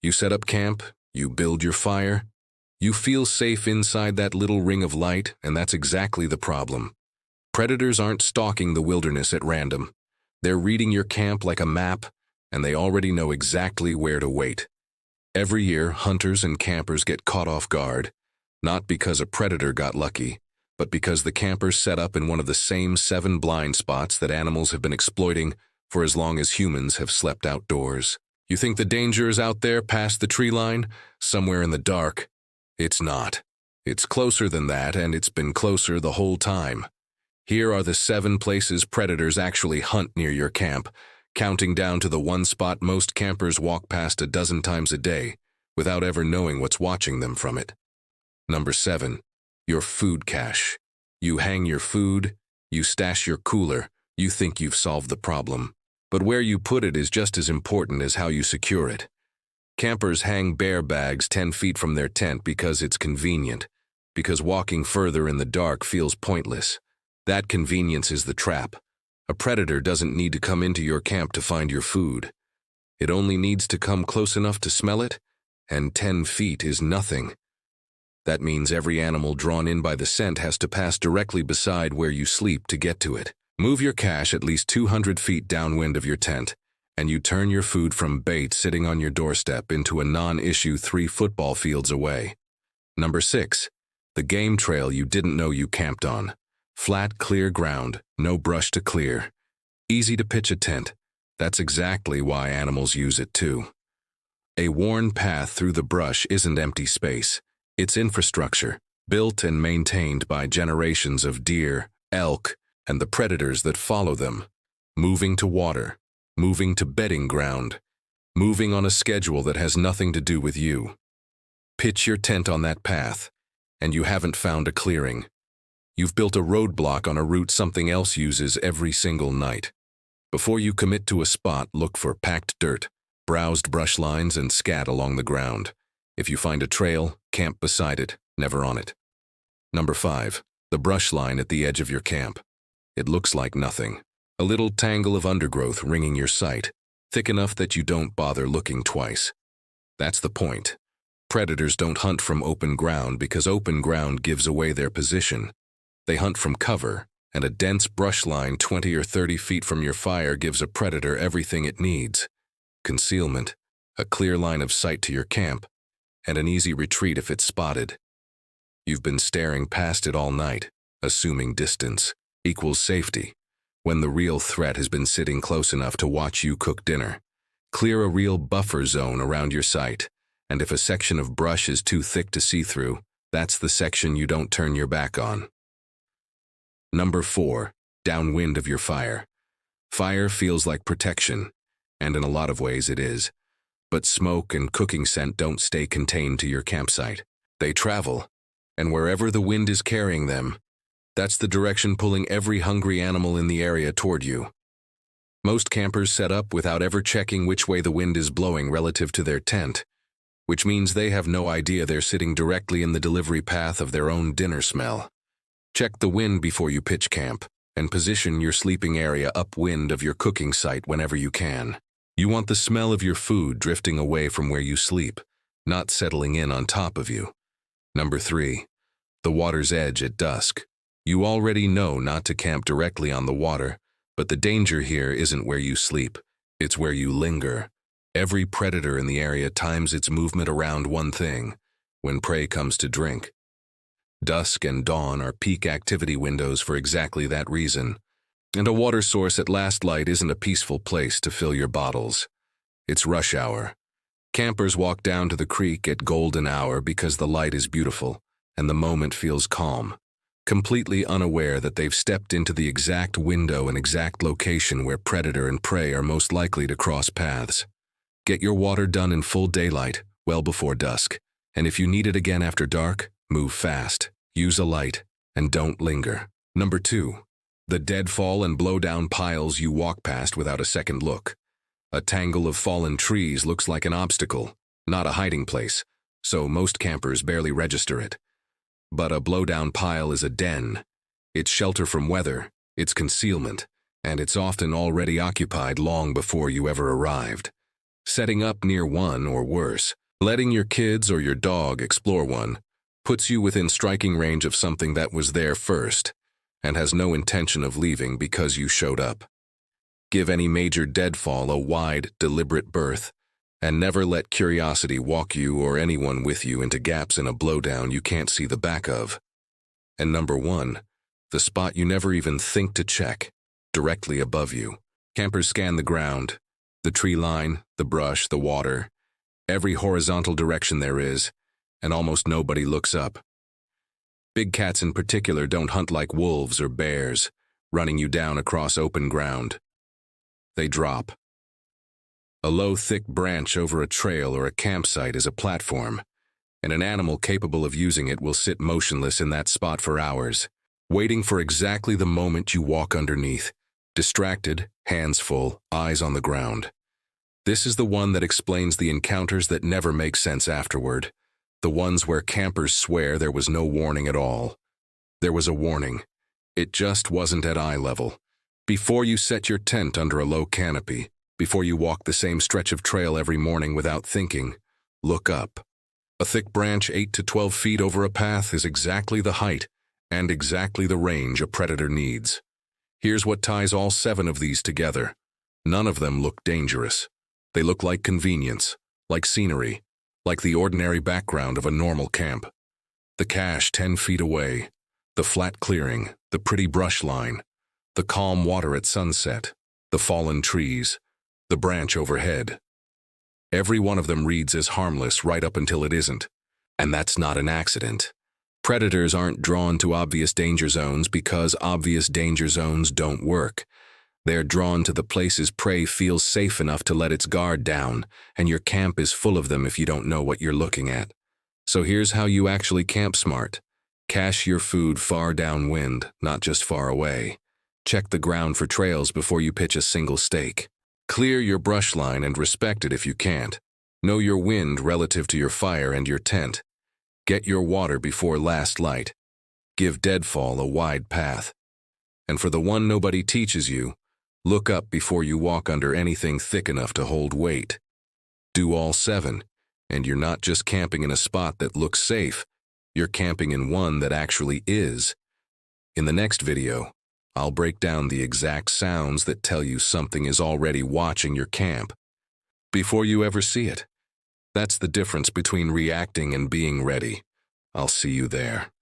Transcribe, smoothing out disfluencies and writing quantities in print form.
You set up camp, you build your fire, you feel safe inside that little ring of light, and that's exactly the problem. Predators aren't stalking the wilderness at random. They're reading your camp like a map, and they already know exactly where to wait. Every year, hunters and campers get caught off guard, not because a predator got lucky, but because the campers set up in one of the same 7 blind spots that animals have been exploiting for as long as humans have slept outdoors. You think the danger is out there past the tree line, somewhere in the dark? It's not. It's closer than that, and it's been closer the whole time. Here are the 7 places predators actually hunt near your camp, counting down to the one spot most campers walk past a dozen times a day without ever knowing what's watching them from it. Number 7. Your food cache. You hang your food, you stash your cooler, you think you've solved the problem. But where you put it is just as important as how you secure it. Campers hang bear bags 10 feet from their tent because it's convenient, because walking further in the dark feels pointless. That convenience is the trap. A predator doesn't need to come into your camp to find your food. It only needs to come close enough to smell it, and 10 feet is nothing. That means every animal drawn in by the scent has to pass directly beside where you sleep to get to it. Move your cache at least 200 feet downwind of your tent, and you turn your food from bait sitting on your doorstep into a non-issue 3 football fields away. Number 6. The game trail you didn't know you camped on. Flat, clear ground, no brush to clear. Easy to pitch a tent. That's exactly why animals use it too. A worn path through the brush isn't empty space. It's infrastructure, built and maintained by generations of deer, elk, and the predators that follow them. Moving to water, moving to bedding ground, moving on a schedule that has nothing to do with you. Pitch your tent on that path, and you haven't found a clearing. You've built a roadblock on a route something else uses every single night. Before you commit to a spot, look for packed dirt, browsed brush lines, and scat along the ground. If you find a trail, camp beside it, never on it. Number 5. The brush line at the edge of your camp. It looks like nothing. A little tangle of undergrowth ringing your sight, thick enough that you don't bother looking twice. That's the point. Predators don't hunt from open ground because open ground gives away their position. They hunt from cover, and a dense brush line 20 or 30 feet from your fire gives a predator everything it needs. Concealment, a clear line of sight to your camp, and an easy retreat if it's spotted. You've been staring past it all night, assuming distance equals safety, when the real threat has been sitting close enough to watch you cook dinner. Clear a real buffer zone around your site, and if a section of brush is too thick to see through, that's the section you don't turn your back on. Number 4. Downwind of your fire. Fire feels like protection, and in a lot of ways it is. But smoke and cooking scent don't stay contained to your campsite. They travel, and wherever the wind is carrying them, that's the direction pulling every hungry animal in the area toward you. Most campers set up without ever checking which way the wind is blowing relative to their tent, which means they have no idea they're sitting directly in the delivery path of their own dinner smell. Check the wind before you pitch camp, and position your sleeping area upwind of your cooking site whenever you can. You want the smell of your food drifting away from where you sleep, not settling in on top of you. Number 3. The water's edge at dusk. You already know not to camp directly on the water, but the danger here isn't where you sleep, it's where you linger. Every predator in the area times its movement around one thing: when prey comes to drink. Dusk and dawn are peak activity windows for exactly that reason. And a water source at last light isn't a peaceful place to fill your bottles. It's rush hour. Campers walk down to the creek at golden hour because the light is beautiful and the moment feels calm, completely unaware that they've stepped into the exact window and exact location where predator and prey are most likely to cross paths. Get your water done in full daylight, well before dusk, and if you need it again after dark, move fast, use a light, and don't linger. Number 2. The deadfall and blowdown piles you walk past without a second look. A tangle of fallen trees looks like an obstacle, not a hiding place, so most campers barely register it. But a blowdown pile is a den. It's shelter from weather, it's concealment, and it's often already occupied long before you ever arrived. Setting up near one or worse, letting your kids or your dog explore one, puts you within striking range of something that was there first and has no intention of leaving because you showed up. Give any major deadfall a wide, deliberate berth, and never let curiosity walk you or anyone with you into gaps in a blowdown you can't see the back of. And number 1, the spot you never even think to check, directly above you. Campers scan the ground, the tree line, the brush, the water, every horizontal direction there is, and almost nobody looks up. Big cats in particular don't hunt like wolves or bears, running you down across open ground. They drop. A low, thick branch over a trail or a campsite is a platform, and an animal capable of using it will sit motionless in that spot for hours, waiting for exactly the moment you walk underneath, distracted, hands full, eyes on the ground. This is the one that explains the encounters that never make sense afterward, the ones where campers swear there was no warning at all. There was a warning. It just wasn't at eye level. Before you set your tent under a low canopy, before you walk the same stretch of trail every morning without thinking, look up. A thick branch 8 to 12 feet over a path is exactly the height and exactly the range a predator needs. Here's what ties all 7 of these together. None of them look dangerous. They look like convenience, like scenery, like the ordinary background of a normal camp. The cache 10 feet away, the flat clearing, the pretty brush line, the calm water at sunset, the fallen trees, the branch overhead. Every one of them reads as harmless right up until it isn't. And that's not an accident. Predators aren't drawn to obvious danger zones because obvious danger zones don't work. They're drawn to the places prey feels safe enough to let its guard down, and your camp is full of them if you don't know what you're looking at. So here's how you actually camp smart. Cache your food far downwind, not just far away. Check the ground for trails before you pitch a single stake. Clear your brush line and respect it if you can't. Know your wind relative to your fire and your tent. Get your water before last light. Give deadfall a wide path. And for the one nobody teaches you, look up before you walk under anything thick enough to hold weight. Do all 7, and you're not just camping in a spot that looks safe, you're camping in one that actually is. In the next video, I'll break down the exact sounds that tell you something is already watching your camp before you ever see it. That's the difference between reacting and being ready. I'll see you there.